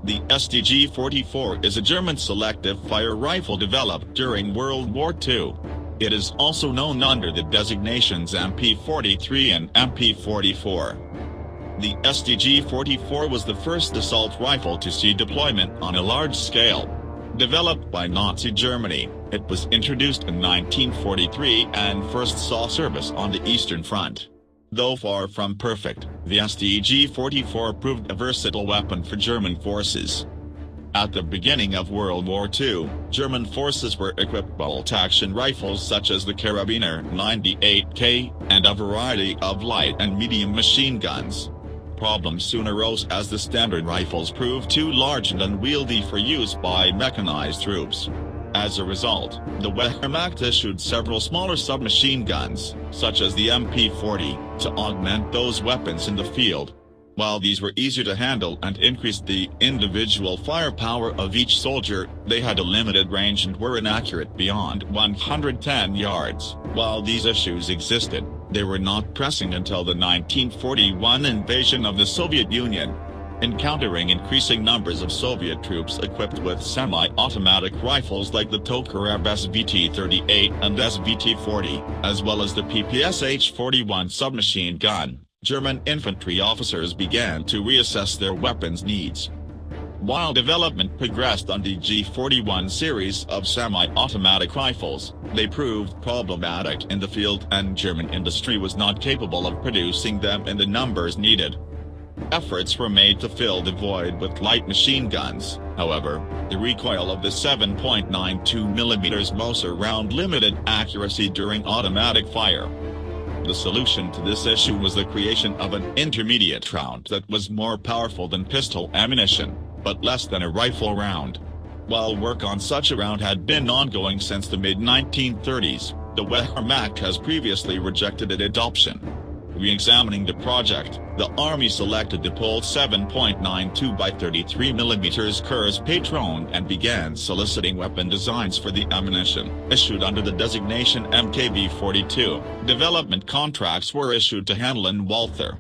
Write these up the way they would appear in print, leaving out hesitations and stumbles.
The StG-44 is a German selective fire rifle developed during World War II. It is also known under the designations MP-43 and MP-44. The StG-44 was the first assault rifle to see deployment on a large scale. Developed by Nazi Germany, it was introduced in 1943 and first saw service on the Eastern Front. Though far from perfect, the StG-44 proved a versatile weapon for German forces. At the beginning of World War II, German forces were equipped with bolt-action rifles such as the Karabiner 98K, and a variety of light and medium machine guns. Problems soon arose as the standard rifles proved too large and unwieldy for use by mechanized troops. As a result, the Wehrmacht issued several smaller submachine guns, such as the MP-40, to augment those weapons in the field. While these were easier to handle and increased the individual firepower of each soldier, they had a limited range and were inaccurate beyond 110 yards. While these issues existed, they were not pressing until the 1941 invasion of the Soviet Union. Encountering increasing numbers of Soviet troops equipped with semi-automatic rifles like the Tokarev SVT-38 and SVT-40, as well as the PPSH-41 submachine gun, German infantry officers began to reassess their weapons needs. While development progressed on the G41 series of semi-automatic rifles, they proved problematic in the field and German industry was not capable of producing them in the numbers needed. Efforts were made to fill the void with light machine guns. However, the recoil of the 7.92 mm Moser round limited accuracy during automatic fire. The solution to this issue was the creation of an intermediate round that was more powerful than pistol ammunition, but less than a rifle round. While work on such a round had been ongoing since the mid-1930s, the Wehrmacht has previously rejected its adoption. Re-examining the project, the Army selected the Pohl 7.92 by 33 mm Kurz Patron and began soliciting weapon designs for the ammunition, issued under the designation MKB-42. Development contracts were issued to Handel and Walther.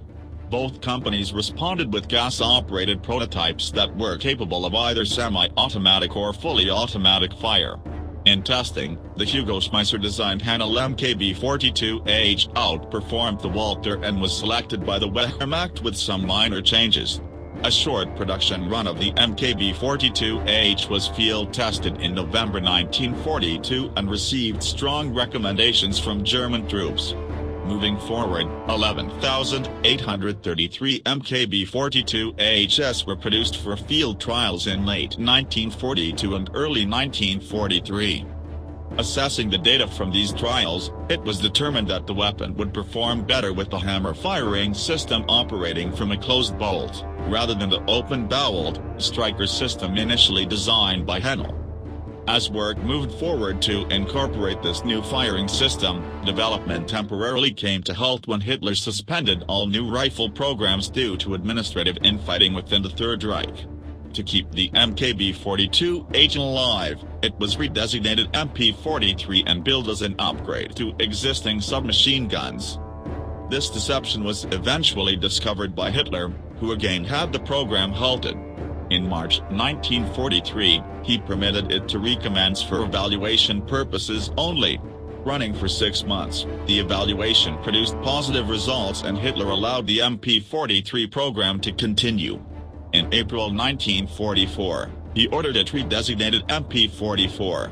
Both companies responded with gas-operated prototypes that were capable of either semi-automatic or fully automatic fire. In testing, the Hugo Schmeisser-designed Handel MKB-42H outperformed the Walther and was selected by the Wehrmacht with some minor changes. A short production run of the MKB-42H was field-tested in November 1942 and received strong recommendations from German troops. Moving forward, 11,833 MKB-42Hs were produced for field trials in late 1942 and early 1943. Assessing the data from these trials, it was determined that the weapon would perform better with the hammer firing system operating from a closed bolt, rather than the open-boweled Stryker system initially designed by Handel. As work moved forward to incorporate this new firing system, development temporarily came to halt when Hitler suspended all new rifle programs due to administrative infighting within the Third Reich. To keep the MKB-42H alive, it was redesignated MP-43 and billed as an upgrade to existing submachine guns. This deception was eventually discovered by Hitler, who again had the program halted. In March 1943, he permitted it to recommence for evaluation purposes only. Running for 6 months, the evaluation produced positive results and Hitler allowed the MP-43 program to continue. In April 1944, he ordered it redesignated MP-44.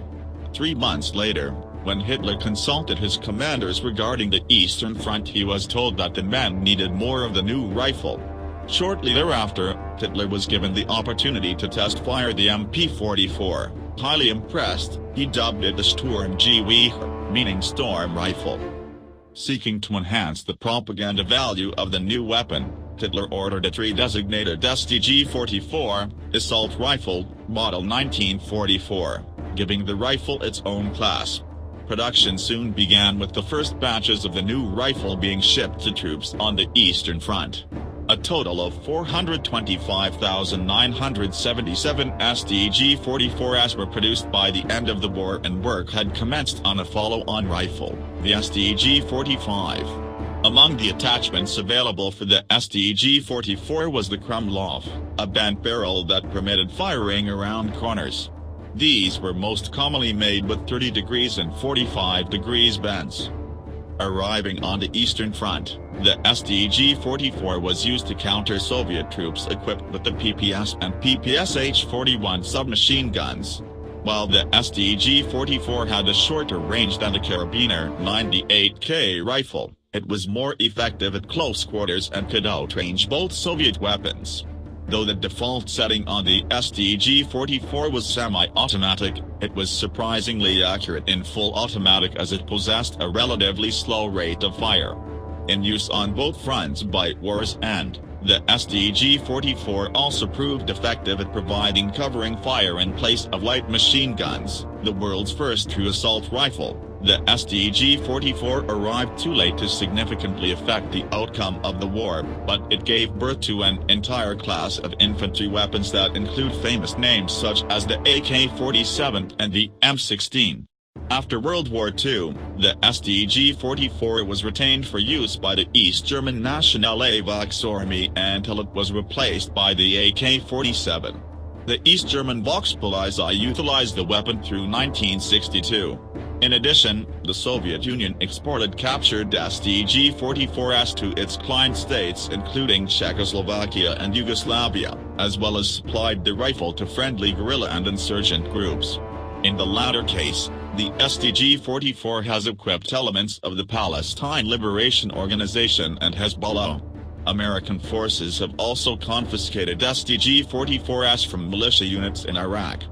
3 months later, when Hitler consulted his commanders regarding the Eastern Front, he was told that the men needed more of the new rifle. Shortly thereafter, Hitler was given the opportunity to test-fire the MP-44. Highly impressed, he dubbed it the Sturmgewehr, meaning storm rifle. Seeking to enhance the propaganda value of the new weapon, Hitler ordered it redesignated StG-44, assault rifle, model 1944, giving the rifle its own class. Production soon began with the first batches of the new rifle being shipped to troops on the Eastern Front. A total of 425,977 StG-44s were produced by the end of the war and work had commenced on a follow-on rifle, the StG-45. Among the attachments available for the STG-44 was the Krumlov, a bent barrel that permitted firing around corners. These were most commonly made with 30 degrees and 45 degrees bends. Arriving on the Eastern Front, the STG-44 was used to counter Soviet troops equipped with the PPS and PPSH-41 submachine guns. While the STG-44 had a shorter range than the Karabiner 98K rifle, it was more effective at close quarters and could outrange both Soviet weapons. Though the default setting on the STG-44 was semi-automatic, it was surprisingly accurate in full automatic as it possessed a relatively slow rate of fire. In use on both fronts by war's end, the STG-44 also proved effective at providing covering fire in place of light machine guns. The world's first true assault rifle, the STG-44 arrived too late to significantly affect the outcome of the war, but it gave birth to an entire class of infantry weapons that include famous names such as the AK-47 and the M16. After World War II, the STG-44 was retained for use by the East German Nationale Volksarmee until it was replaced by the AK-47. The East German Volkspolizei utilized the weapon through 1962. In addition, the Soviet Union exported captured STG-44s to its client states including Czechoslovakia and Yugoslavia, as well as supplied the rifle to friendly guerrilla and insurgent groups. In the latter case, the STG-44 has equipped elements of the Palestine Liberation Organization and Hezbollah. American forces have also confiscated STG-44s from militia units in Iraq.